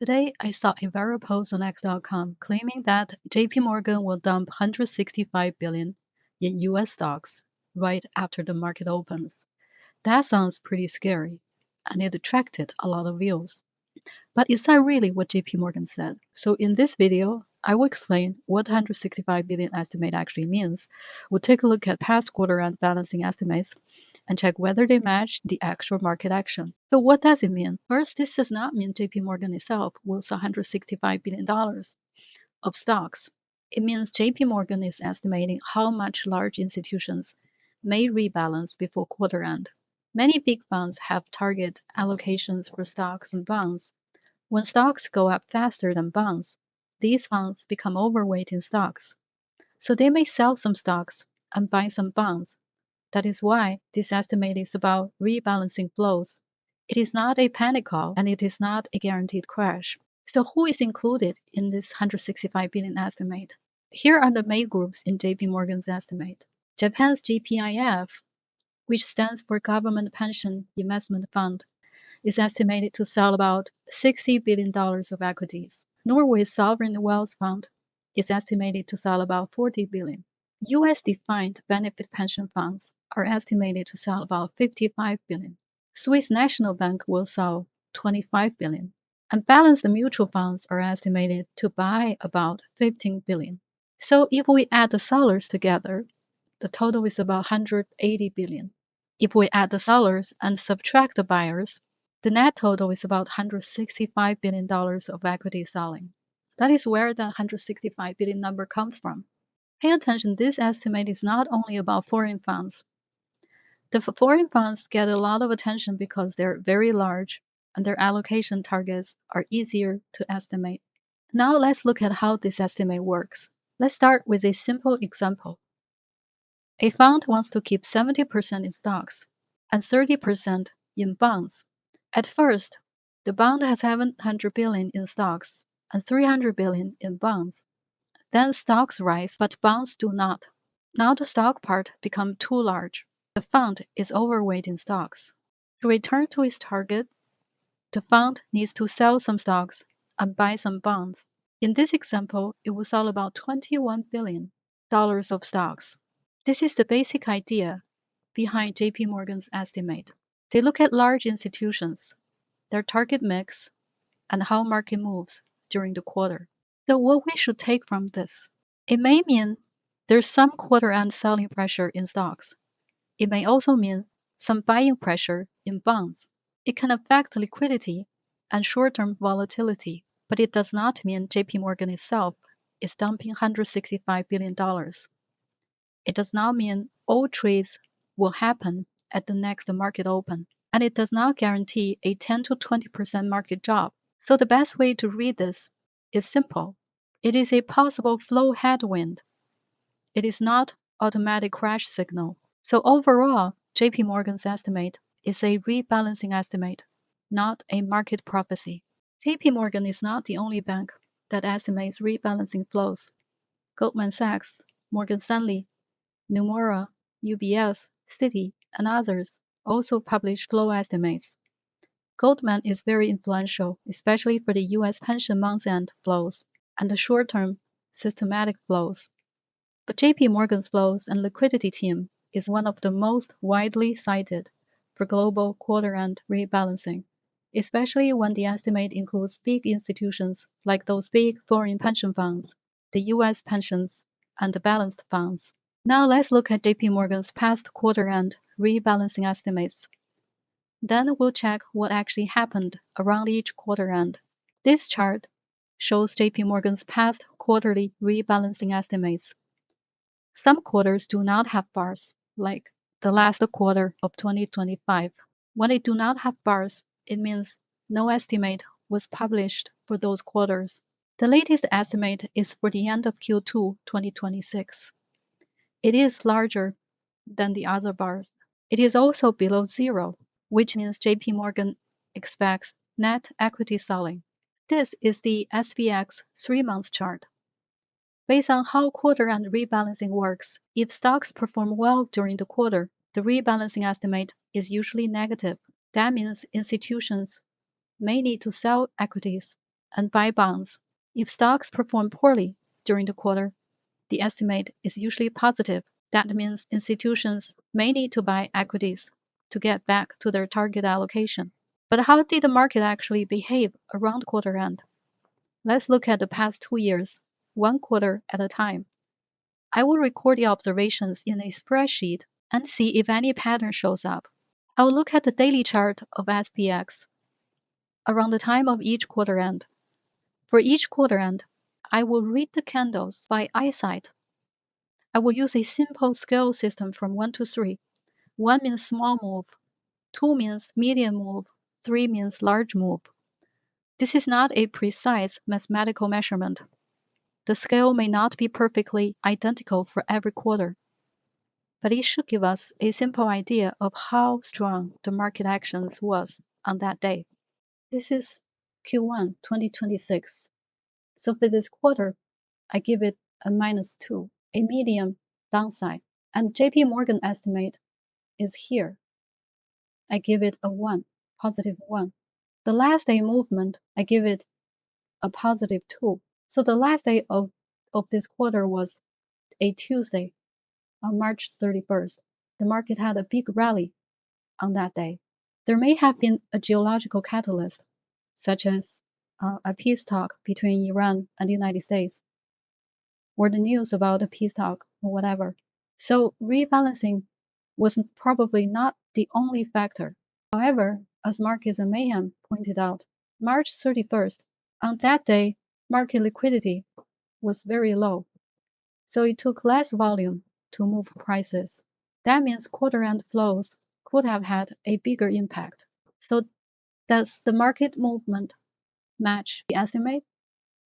Today, I saw a viral post on X.com claiming that JPMorgan will dump 165 billion in US stocks right after the market opens. That sounds pretty scary, and it attracted a lot of views. But is that really what JPMorgan said? So in this video, I will explain what 165 billion estimate actually means. We'll take a look at past quarter end balancing estimates and check whether they match the actual market action. So what does it mean? First, this does not mean JPMorgan itself will sell $165 billion of stocks. It means JPMorgan is estimating how much large institutions may rebalance before quarter end. Many big funds have target allocations for stocks and bonds. When stocks go up faster than bonds, these funds become overweight in stocks. So they may sell some stocks and buy some bonds. That is why this estimate is about rebalancing flows. It is not a panic call and it is not a guaranteed crash. So who is included in this 165 billion estimate? Here are the main groups in JP Morgan's estimate. Japan's GPIF, which stands for Government Pension Investment Fund, is estimated to sell about $60 billion of equities. Norway's Sovereign Wealth Fund is estimated to sell about $40 billion. U.S. defined benefit pension funds are estimated to sell about $55 billion. Swiss National Bank will sell $25 billion. And balanced mutual funds are estimated to buy about $15 billion. So if we add the sellers together, the total is about $180 billion. If we add the sellers and subtract the buyers, the net total is about $165 billion of equity selling. That is where the 165 billion number comes from. Pay attention, this estimate is not only about foreign funds. The foreign funds get a lot of attention because they're very large and their allocation targets are easier to estimate. Now let's look at how this estimate works. Let's start with a simple example. A fund wants to keep 70% in stocks and 30% in bonds. At first, the bond has 700 billion in stocks and 300 billion in bonds. Then stocks rise, but bonds do not. Now the stock part becomes too large. The fund is overweight in stocks. To return to its target, the fund needs to sell some stocks and buy some bonds. In this example, it will sell about $21 billion of stocks. This is the basic idea behind JP Morgan's estimate. They look at large institutions, their target mix, and how market moves during the quarter. So what we should take from this? It may mean there's some quarter-end selling pressure in stocks. It may also mean some buying pressure in bonds. It can affect liquidity and short-term volatility, but it does not mean JP Morgan itself is dumping $165 billion. It does not mean all trades will happen at the next market open, and it does not guarantee a 10 to 20% market drop. So the best way to read this is simple. It is a possible flow headwind. It is not automatic crash signal. So overall, JP Morgan's estimate is a rebalancing estimate, not a market prophecy. JP Morgan is not the only bank that estimates rebalancing flows. Goldman Sachs, Morgan Stanley, Nomura, UBS, Citi, and others also publish flow estimates. Goldman is very influential, especially for the U.S. pension month-end flows and the short-term systematic flows. But JP Morgan's flows and liquidity team is one of the most widely cited for global quarter-end rebalancing, especially when the estimate includes big institutions like those big foreign pension funds, the U.S. pensions, and the balanced funds. Now let's look at JP Morgan's past quarter-end rebalancing estimates. Then we'll check what actually happened around each quarter end. This chart shows JP Morgan's past quarterly rebalancing estimates. Some quarters do not have bars, like the last quarter of 2025. When they do not have bars, it means no estimate was published for those quarters. The latest estimate is for the end of Q2 2026. It is larger than the other bars. It is also below zero, which means JP Morgan expects net equity selling. This is the SPX 3-month chart. Based on how quarter-end rebalancing works, if stocks perform well during the quarter, the rebalancing estimate is usually negative. That means institutions may need to sell equities and buy bonds. If stocks perform poorly during the quarter, the estimate is usually positive. That means institutions may need to buy equities to get back to their target allocation. But how did the market actually behave around quarter end? Let's look at the past 2 years, one quarter at a time. I will record the observations in a spreadsheet and see if any pattern shows up. I will look at the daily chart of SPX around the time of each quarter end. For each quarter end, I will read the candles by eyesight. I will use a simple scale system from 1 to 3. 1 means small move, 2 means medium move, 3 means large move. This is not a precise mathematical measurement. The scale may not be perfectly identical for every quarter, but it should give us a simple idea of how strong the market actions was on that day. This is Q1 2026. So for this quarter, I give it a -2, a medium downside. And JPMorgan estimate is here. I give it a 1, +1. The last day movement, I give it a +2. So the last day of this quarter was a Tuesday on March 31st. The market had a big rally on that day. There may have been a geological catalyst, such as a peace talk between Iran and the United States, or the news about a peace talk or whatever. So rebalancing was probably not the only factor. However, as Marcus and Mayhem pointed out, March 31st, on that day, market liquidity was very low. So it took less volume to move prices. That means quarter-end flows could have had a bigger impact. So does the market movement match the estimate?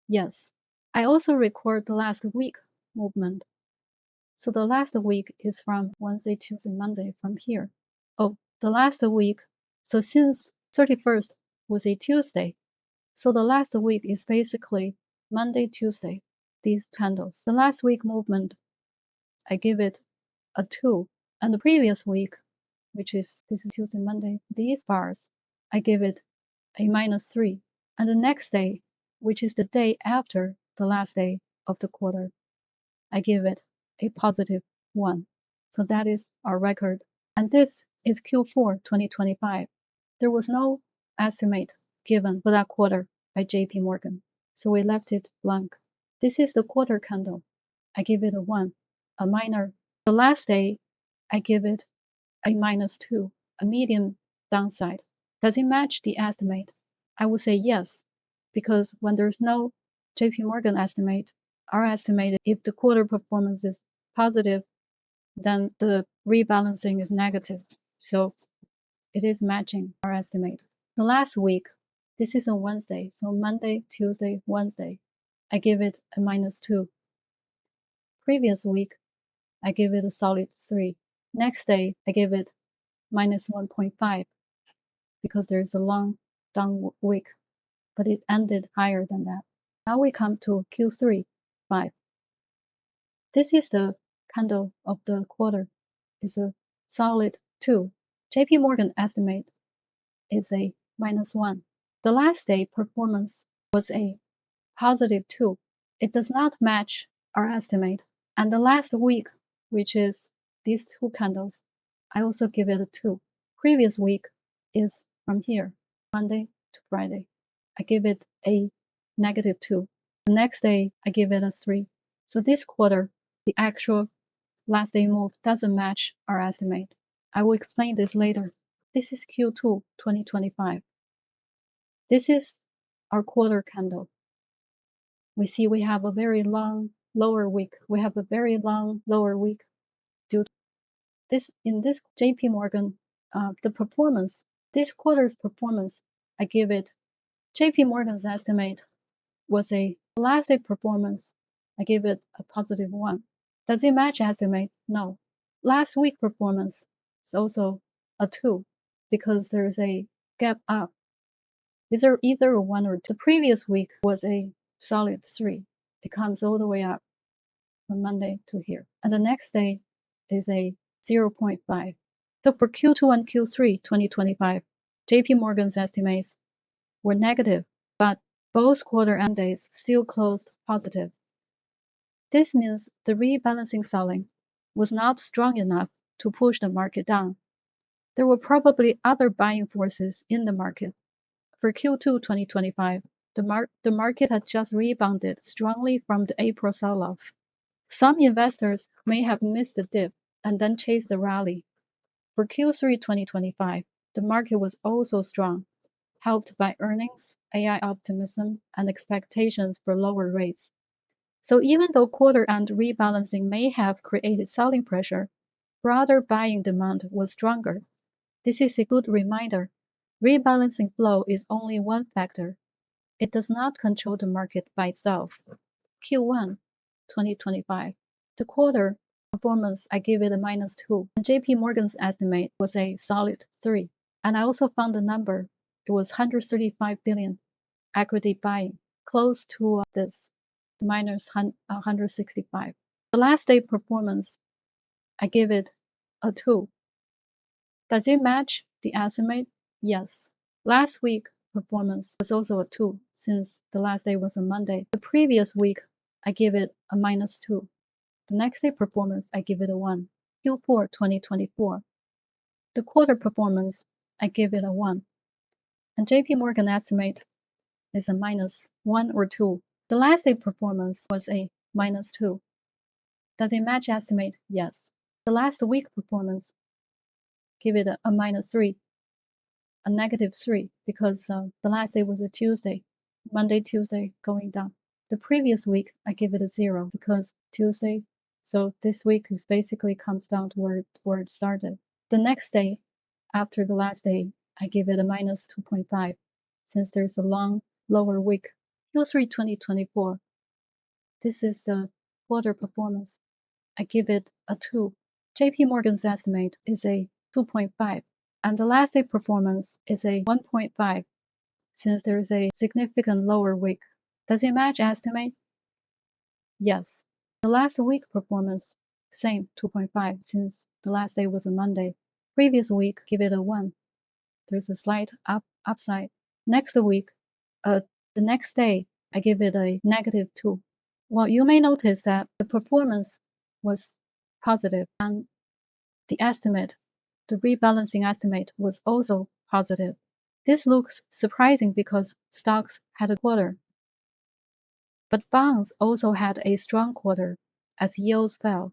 Yes. I also record the last week movement. So the last week is from Wednesday, Tuesday, Monday from here. Oh, the last week. So since 31st was a Tuesday, so the last week is basically Monday, Tuesday, these candles. The last week movement, I give it a 2. And the previous week, which is this is Tuesday, Monday, these bars, I give it a -3. And the next day, which is the day after the last day of the quarter, I give it a +1. So that is our record. And this is Q4 2025. There was no estimate given for that quarter by JPMorgan, so we left it blank. This is the quarter candle. I give it a 1, a minor. The last day, I give it a -2, a medium downside. Does it match the estimate? I would say yes, because when there's no JPMorgan estimate, our estimate, if the quarter performance is positive, then the rebalancing is negative. So it is matching our estimate. The last week, this is a Wednesday, so Monday, Tuesday, Wednesday, I give it a -2. Previous week, I give it a solid 3. Next day, I give it -1.5 because there's a long down week, but it ended higher than that. Now we come to Q3, 5. This is the candle of the quarter. It's a solid 2. JPMorgan estimate is a -1. The last day performance was a +2. It does not match our estimate. And the last week, which is these 2 candles, I also give it a 2. Previous week is from here, Monday to Friday. I give it a -2. The next day, I give it a 3. So this quarter, the actual last day move doesn't match our estimate. I will explain this later. This is Q2 2025. This is our quarter candle. We see we have a very long lower week. We have a very long lower week due to this. In this JPMorgan, the performance, this quarter's performance, I give it, JPMorgan's estimate was a last day performance. I give it a +1. Does it match estimate? No. Last week performance is also a 2 because there's a gap up. These are either a 1 or 2. The previous week was a solid 3. It comes all the way up from Monday to here. And the next day is a 0.5. So for Q2 and Q3 2025, JPMorgan's estimates were negative, but Both quarter-end days still closed positive. This means the rebalancing selling was not strong enough to push the market down. There were probably other buying forces in the market. For Q2 2025, the market had just rebounded strongly from the April sell-off. Some investors may have missed the dip and then chased the rally. For Q3 2025, the market was also strong, helped by earnings, AI optimism, and expectations for lower rates. So even though quarter-end rebalancing may have created selling pressure, broader buying demand was stronger. This is a good reminder. Rebalancing flow is only one factor. It does not control the market by itself. Q1 2025. The quarter performance, I give it a -2. And JPMorgan's estimate was a solid 3. And I also found the number. It was 135 billion equity buying, close to this, minus 165. The last day performance, I give it a 2. Does it match the estimate? Yes. Last week performance was also a 2 since the last day was a Monday. The previous week, I give it a -2. The next day performance, I give it a 1. Q4 2024. The quarter performance, I give it a 1. And JPMorgan estimate is a -1 or 2. The last day performance was a -2. Does it match estimate? Yes. The last week performance, give it a -3, a -3, because the last day was a Tuesday, Monday, Tuesday going down. The previous week, I give it a 0 because Tuesday, so this week is basically comes down to where it started. The next day, after the last day, I give it a -2.5 since there's a long lower week. Q3 2024. This is the quarter performance. I give it a 2. JPMorgan's estimate is a 2.5, and the last day performance is a 1.5 since there is a significant lower week. Does it match estimate? Yes. The last week performance, same 2.5 since the last day was a Monday. Previous week, give it a 1. There's a slight upside. Next week, the next day, I give it a -2. Well, you may notice that the performance was positive and the estimate, the rebalancing estimate was also positive. This looks surprising because stocks had a quarter. But bonds also had a strong quarter as yields fell.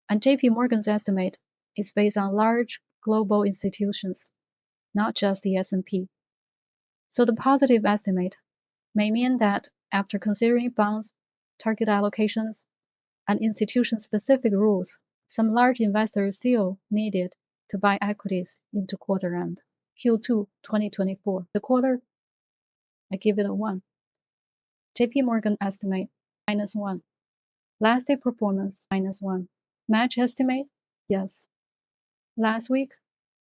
And JP Morgan's estimate is based on large global institutions, not just the S&P. So the positive estimate may mean that after considering bonds, target allocations, and institution-specific rules, some large investors still needed to buy equities into quarter end. Q2 2024. The quarter, I give it a 1. JP Morgan estimate, -1. Last day performance, -1. Match estimate, yes. Last week,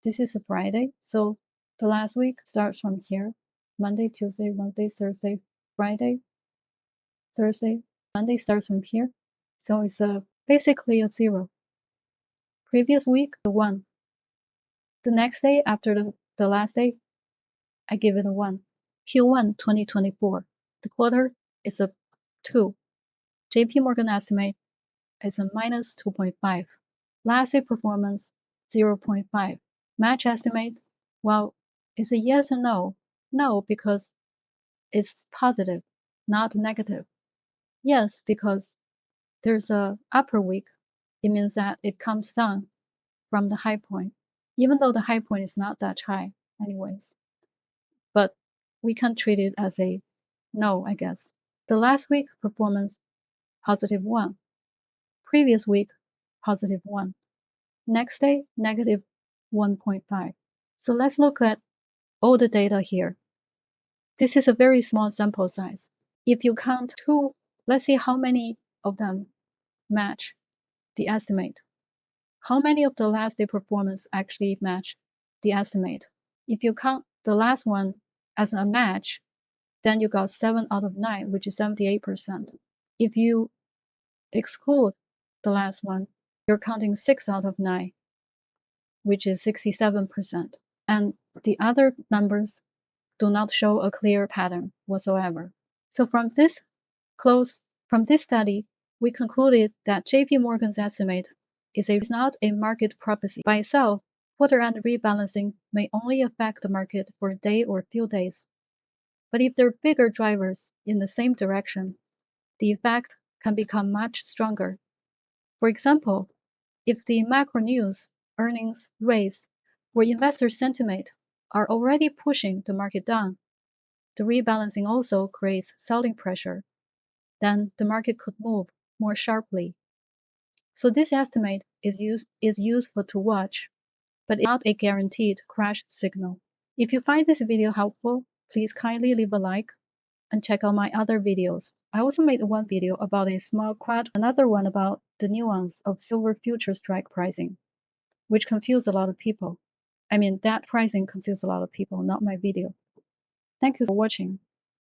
this is a Friday, so the last week starts from here. Monday, Tuesday, Wednesday, Thursday, Friday, Thursday, Monday starts from here. So it's basically a 0. Previous week, the 1. The next day after the last day, I give it a 1. Q1 2024. The quarter is a 2. JP Morgan estimate is a -2.5. Last day performance, 0.5. Match estimate, well, it's a yes or no. No, because it's positive, not negative. Yes, because there's a upper week. It means that it comes down from the high point, even though the high point is not that high anyways. But we can treat it as a no, I guess. The last week performance, +1. Previous week, +1. Next day, -1.5. So let's look at all the data here. This is a very small sample size. If you count 2, let's see how many of them match the estimate. How many of the last day performance actually match the estimate? If you count the last one as a match, then you got 7 out of 9, which is 78%. If you exclude the last one, you're counting 6 out of 9, which is 67%. And the other numbers do not show a clear pattern whatsoever. So from this study, we concluded that JP Morgan's estimate is not a market proxy. By itself, quarter-end rebalancing may only affect the market for a day or a few days. But if there are bigger drivers in the same direction, the effect can become much stronger. For example, if the macro news, earnings, rates, or investor sentiment are already pushing the market down, the rebalancing also creates selling pressure. Then the market could move more sharply. So this estimate is useful to watch, but it's not a guaranteed crash signal. If you find this video helpful, please kindly leave a like and check out my other videos. I also made one video about a small quad, another one about the nuance of silver future strike pricing, which confused a lot of people. I mean, that pricing confused a lot of people, not my video. Thank you for watching.